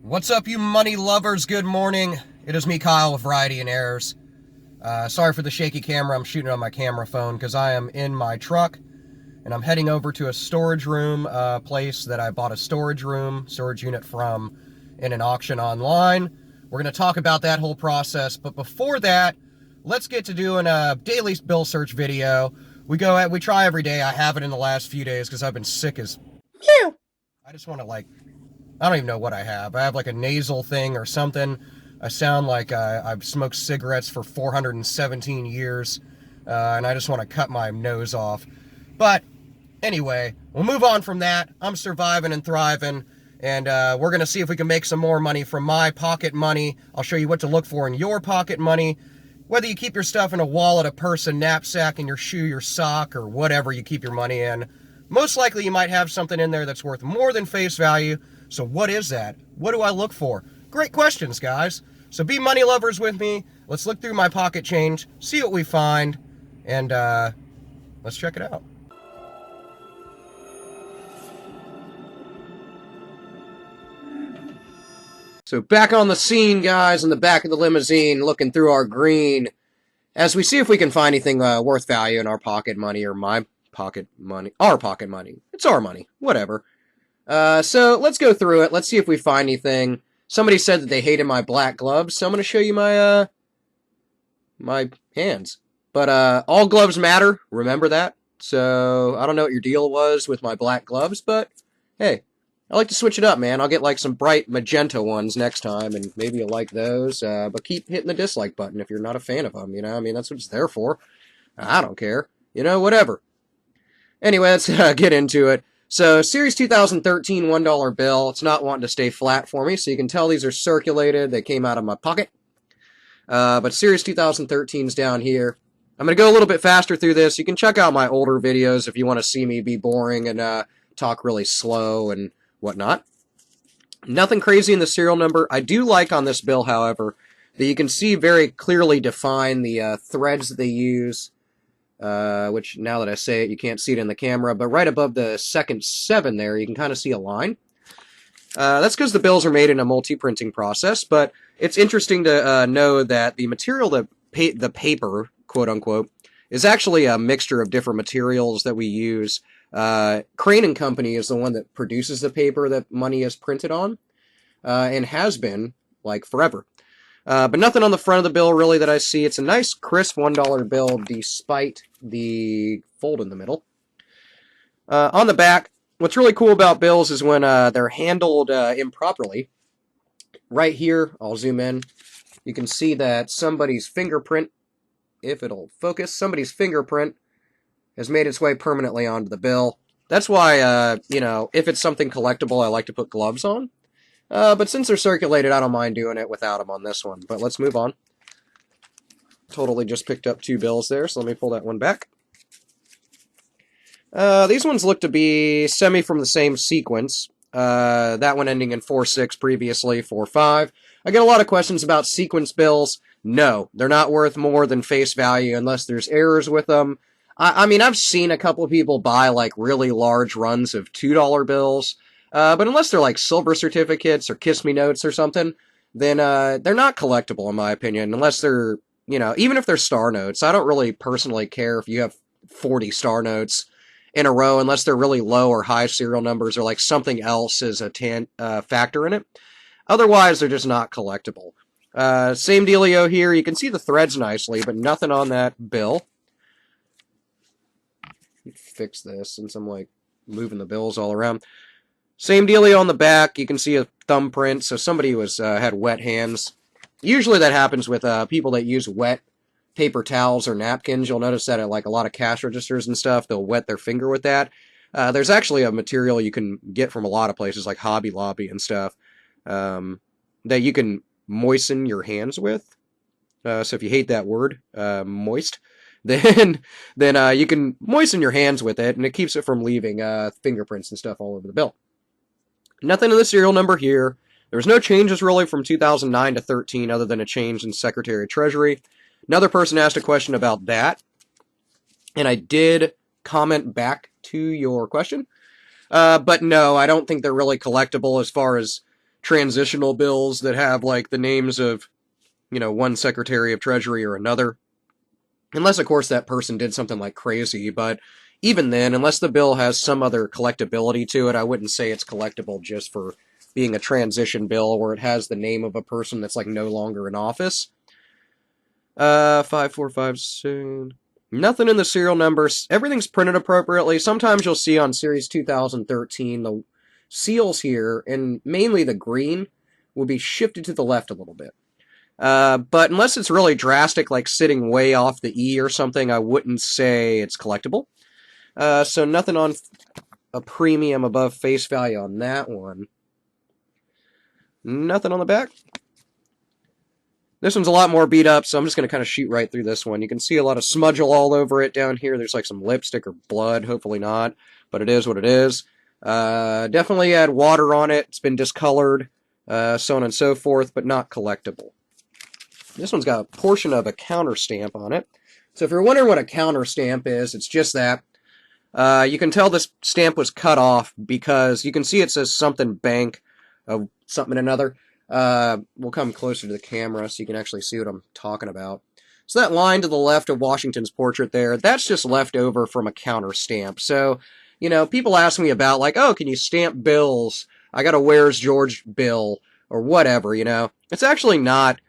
What's up, you money lovers? Good morning. It is me, Kyle, with Variety and Errors. Sorry for the shaky camera. I'm shooting on my camera phone because I am in my truck and I'm heading over to a storage room place that I bought a storage unit from in an auction online. We're going to talk about that whole process. But before that, let's get to doing a daily bill search video. We try every day. I haven't in the last few days because I've been sick as meow. I just want to I don't even know what I have. I have like a nasal thing or something. I sound like I've smoked cigarettes for 417 years, and I just want to cut my nose off. But anyway, we'll move on from that. I'm surviving and thriving, and we're going to see if we can make some more money from my pocket money. I'll show you what to look for in your pocket money. Whether you keep your stuff in a wallet, a purse, a knapsack, in your shoe, your sock, or whatever you keep your money in, most likely you might have something in there that's worth more than face value. So what is that? What do I look for? Great questions, guys. So be money lovers with me. Let's look through my pocket change, see what we find, and let's check it out. So back on the scene, guys, in the back of the limousine, looking through our green, as we see if we can find anything worth value in our pocket money, or my pocket money, our pocket money. It's our money, whatever. So let's go through it. Let's see if we find anything. Somebody said that they hated my black gloves, so I'm going to show you my, my hands. But, all gloves matter. Remember that. So, I don't know what your deal was with my black gloves, but, hey, I like to switch it up, man. I'll get, like, some bright magenta ones next time, and maybe you'll like those. But keep hitting the dislike button if you're not a fan of them, you know? I mean, that's what it's there for. I don't care. You know, whatever. Anyway, let's get into it. So, Series 2013 $1 bill. It's not wanting to stay flat for me, so you can tell these are circulated. They came out of my pocket. But Series 2013's down here. I'm going to go a little bit faster through this. You can check out my older videos if you want to see me be boring and talk really slow and whatnot. Nothing crazy in the serial number. I do like on this bill, however, that you can see very clearly defined the threads that they use. Which, now that I say it, you can't see it in the camera, but right above the second 7 there, you can kind of see a line. That's because the bills are made in a multi-printing process, but it's interesting to know that the material, the paper, quote-unquote, is actually a mixture of different materials that we use. Crane and Company is the one that produces the paper that money is printed on, and has been, like, forever. But nothing on the front of the bill, really, that I see. It's a nice, crisp $1 bill, despite the fold in the middle. On the back, what's really cool about bills is when they're handled improperly. Right here, I'll zoom in. You can see that somebody's fingerprint, if it'll focus, somebody's fingerprint has made its way permanently onto the bill. That's why, you know, if it's something collectible, I like to put gloves on. But since they're circulated, I don't mind doing it without them on this one. But let's move on. Totally just picked up 2 bills there, so let me pull that one back. These ones look to be semi from the same sequence. That one ending in 4-6, previously 4-5. I get a lot of questions about sequence bills. No, they're not worth more than face value unless there's errors with them. I mean, I've seen a couple of people buy, like, really large runs of $2 bills. But unless they're like silver certificates or Kiss Me Notes or something, then they're not collectible, in my opinion, unless they're, you know, even if they're star notes. I don't really personally care if you have 40 star notes in a row, unless they're really low or high serial numbers or like something else is a factor in it. Otherwise, they're just not collectible. Same dealio here. You can see the threads nicely, but nothing on that bill. Fix this since I'm like moving the bills all around. Same dealio on the back. You can see a thumbprint, so somebody was had wet hands. Usually that happens with people that use wet paper towels or napkins. You'll notice that at like a lot of cash registers and stuff, they'll wet their finger with that. There's actually a material you can get from a lot of places like Hobby Lobby and stuff that you can moisten your hands with. So if you hate that word, moist, then you can moisten your hands with it, and it keeps it from leaving fingerprints and stuff all over the bill. Nothing in the serial number here. There was no changes really from 2009 to 13 other than a change in Secretary of Treasury. Another person asked a question about that, and I did comment back to your question. But no, I don't think they're really collectible as far as transitional bills that have, like, the names of, one Secretary of Treasury or another. Unless, of course, that person did something like crazy, but even then, unless the bill has some other collectability to it, I wouldn't say it's collectible just for being a transition bill where it has the name of a person that's, like, no longer in office. 545 soon. Nothing in the serial numbers. Everything's printed appropriately. Sometimes you'll see on Series 2013 the seals here, and mainly the green, will be shifted to the left a little bit. But unless it's really drastic, like sitting way off the E or something, I wouldn't say it's collectible. So nothing on a premium above face value on that one. Nothing on the back. This one's a lot more beat up, so I'm just going to kind of shoot right through this one. You can see a lot of smudgel all over it down here. There's like some lipstick or blood, hopefully not, but it is what it is. Definitely had water on it. It's been discolored, so on and so forth, but not collectible. This one's got a portion of a counter stamp on it. So if you're wondering what a counter stamp is, it's just that. You can tell this stamp was cut off because you can see it says something bank of something another. We'll come closer to the camera so you can actually see what I'm talking about. So that line to the left of Washington's portrait there, that's just left over from a counter stamp. So, people ask me about, like, oh, can you stamp bills? I got a Where's George bill or whatever, It's actually not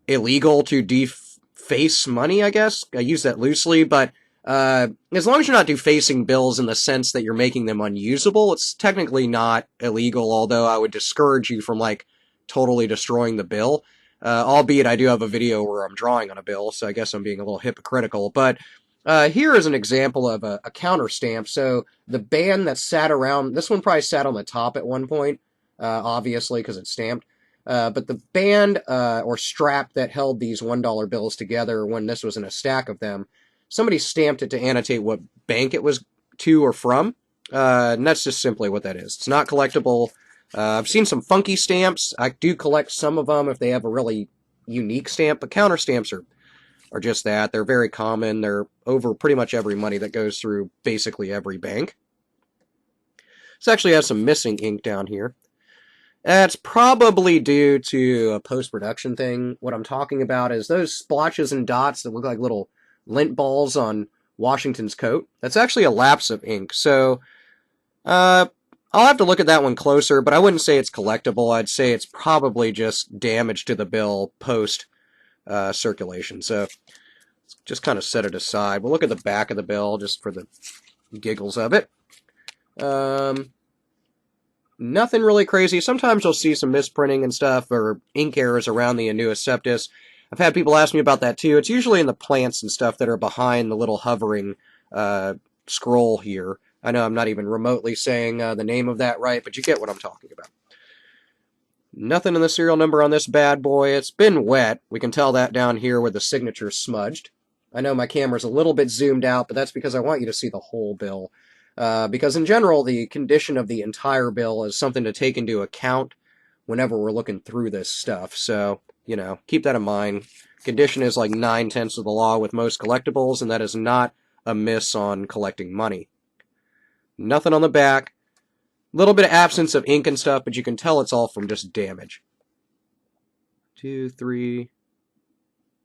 illegal to deface money, I guess. I use that loosely, but as long as you're not defacing bills in the sense that you're making them unusable, it's technically not illegal, although I would discourage you from, like, totally destroying the bill. Albeit I do have a video where I'm drawing on a bill, so I guess I'm being a little hypocritical. But here is an example of a counter stamp. So the band that sat around, this one probably sat on the top at one point, obviously, because it's stamped. But the band or strap that held these $1 bills together when this was in a stack of them, somebody stamped it to annotate what bank it was to or from. And that's just simply what that is. It's not collectible. I've seen some funky stamps. I do collect some of them if they have a really unique stamp, but counter stamps are just that. They're very common. They're over pretty much every money that goes through basically every bank. This actually has some missing ink down here. That's probably due to a post-production thing. What I'm talking about is those splotches and dots that look like little lint balls on Washington's coat. That's actually a lapse of ink. So, I'll have to look at that one closer, but I wouldn't say it's collectible. I'd say it's probably just damage to the bill post circulation. So let's just kind of set it aside. We'll look at the back of the bill just for the giggles of it. Nothing really crazy. Sometimes you'll see some misprinting and stuff or ink errors around the Annuus septus. I've had people ask me about that too. It's usually in the plants and stuff that are behind the little hovering scroll here. I know I'm not even remotely saying the name of that right, but you get what I'm talking about. Nothing in the serial number on this bad boy. It's been wet. We can tell that down here where the signature's smudged. I know my camera's a little bit zoomed out, but that's because I want you to see the whole bill. Because in general, the condition of the entire bill is something to take into account whenever we're looking through this stuff. So, keep that in mind. Condition is like 9/10 of the law with most collectibles, and that is not a miss on collecting money. Nothing on the back. Little bit of absence of ink and stuff, but you can tell it's all from just damage. 2, 3.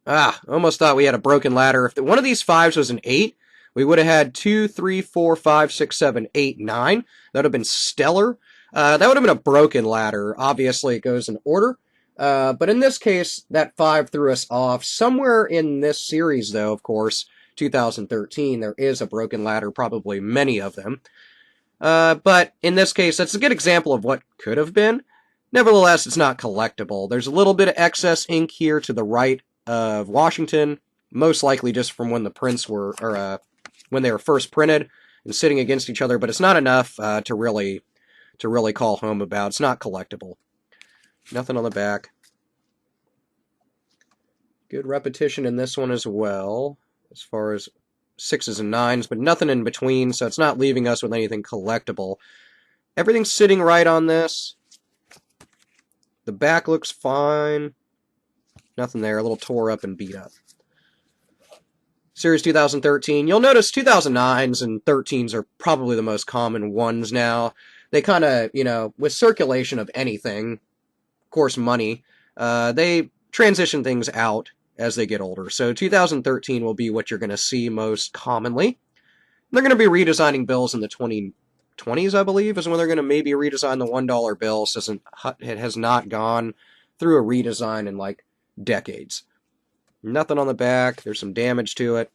Almost thought we had a broken ladder. If one of these 5s was an 8, we would have had 2, 3, 4, 5, 6, 7, 8, 9. That would have been stellar. That would have been a broken ladder. Obviously, it goes in order. But in this case, that 5 threw us off. Somewhere in this series, though, of course, 2013, there is a broken ladder, probably many of them. But in this case, that's a good example of what could have been. Nevertheless, it's not collectible. There's a little bit of excess ink here to the right of Washington, most likely just from when the prints were, or when they were first printed and sitting against each other, but it's not enough to really call home about. It's not collectible. Nothing on the back. Good repetition in this one as well, as far as 6s and 9s, but nothing in between, so it's not leaving us with anything collectible. Everything's sitting right on this. The back looks fine. Nothing there, a little tore up and beat up. Series 2013. You'll notice 2009s and 13s are probably the most common ones now. They kind of, with circulation of anything, course, money, they transition things out as they get older. So 2013 will be what you're going to see most commonly. They're going to be redesigning bills in the 2020s, I believe, is when they're going to maybe redesign the $1 bill. So it has not gone through a redesign in like decades. Nothing on the back. There's some damage to it.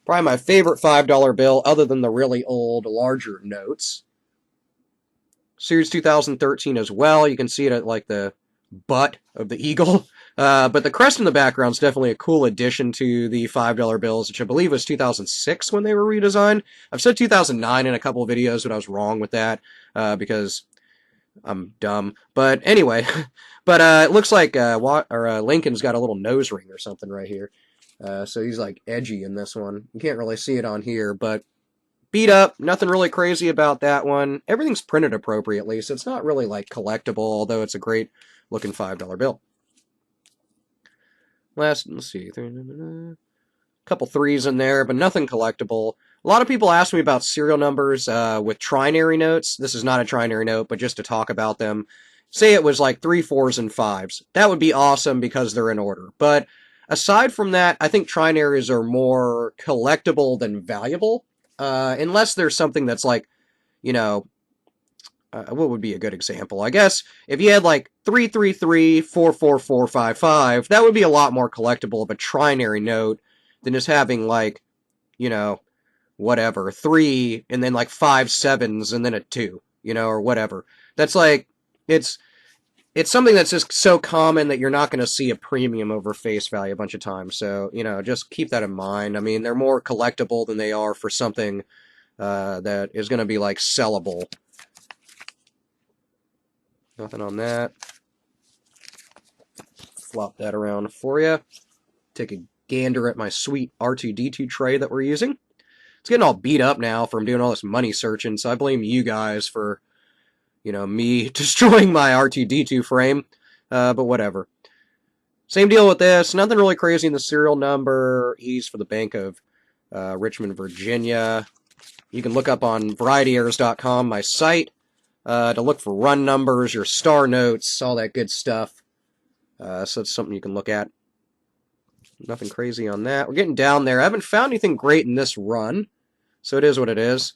Probably my favorite $5 bill, other than the really old, larger notes. Series 2013 as well. You can see it at like the butt of the eagle. But the crest in the background is definitely a cool addition to the $5 bills, which I believe was 2006 when they were redesigned. I've said 2009 in a couple of videos, but I was wrong with that because I'm dumb. But anyway, but it looks like Lincoln's got a little nose ring or something right here. So he's like edgy in this one. You can't really see it on here, but beat up. Nothing really crazy about that one. Everything's printed appropriately, so it's not really like collectible, although it's a great looking $5 bill. Let's see. Couple threes in there, but nothing collectible. A lot of people ask me about serial numbers with trinary notes. This is not a trinary note, but just to talk about them. Say it was like 3, 4s, and 5s. That would be awesome because they're in order. But aside from that, I think trinaries are more collectible than valuable. Unless there's something that's like, you know, what would be a good example? I guess if you had like 333, 44455, that would be a lot more collectible of a trinary note than just having like, you know, whatever, 3 and then like 5 7s and then a 2, you know, or whatever. That's like, it's something that's just so common that you're not going to see a premium over face value a bunch of times. So, you know, just keep that in mind. I mean, they're more collectible than they are for something that is going to be like sellable. Nothing on that. Flop that around for you. Take a gander at my sweet R2-D2 tray that we're using. It's getting all beat up now from doing all this money searching, so I blame you guys for, you know, me destroying my R2-D2 frame, but whatever. Same deal with this. Nothing really crazy in the serial number. He's for the Bank of Richmond, Virginia. You can look up on VarietyErrors.com, my site, to look for run numbers, your star notes, all that good stuff. So it's something you can look at. Nothing crazy on that. We're getting down there. I haven't found anything great in this run, so it is what it is.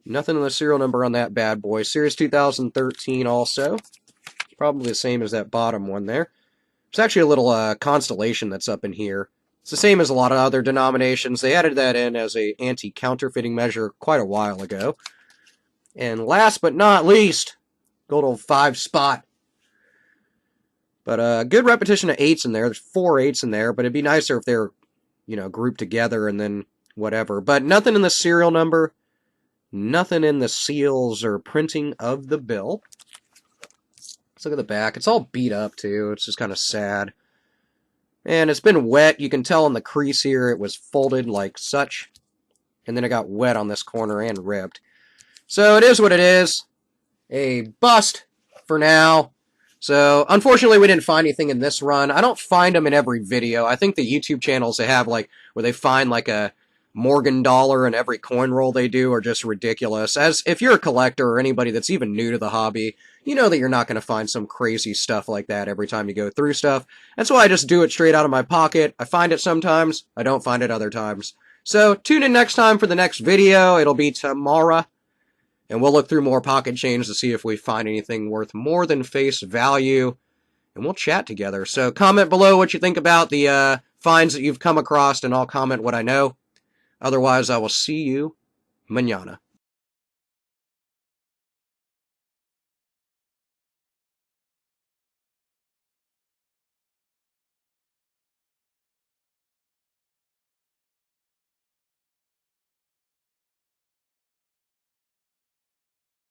Nothing in the serial number on that bad boy. Series 2013 also. Probably the same as that bottom one there. There's actually a little constellation that's up in here. It's the same as a lot of other denominations. They added that in as a anti-counterfeiting measure quite a while ago. And last but not least, good old 5 spot. But a good repetition of 8s in there. There's 4 8s in there, but it'd be nicer if they're, you know, grouped together and then whatever. But nothing in the serial number. Nothing in the seals or printing of the bill. Let's look at the back. It's all beat up, too. It's just kind of sad. And it's been wet. You can tell in the crease here it was folded like such. And then it got wet on this corner and ripped. So it is what it is. A bust for now. So, unfortunately, we didn't find anything in this run. I don't find them in every video. I think the YouTube channels they have, like, where they find, like, a Morgan dollar in every coin roll they do are just ridiculous. As if you're a collector or anybody that's even new to the hobby, you know that you're not going to find some crazy stuff like that every time you go through stuff. That's why I just do it straight out of my pocket. I find it sometimes. I don't find it other times. So, tune in next time for the next video. It'll be tomorrow. And we'll look through more pocket change to see if we find anything worth more than face value. And we'll chat together. So comment below what you think about the finds that you've come across, and I'll comment what I know. Otherwise, I will see you mañana.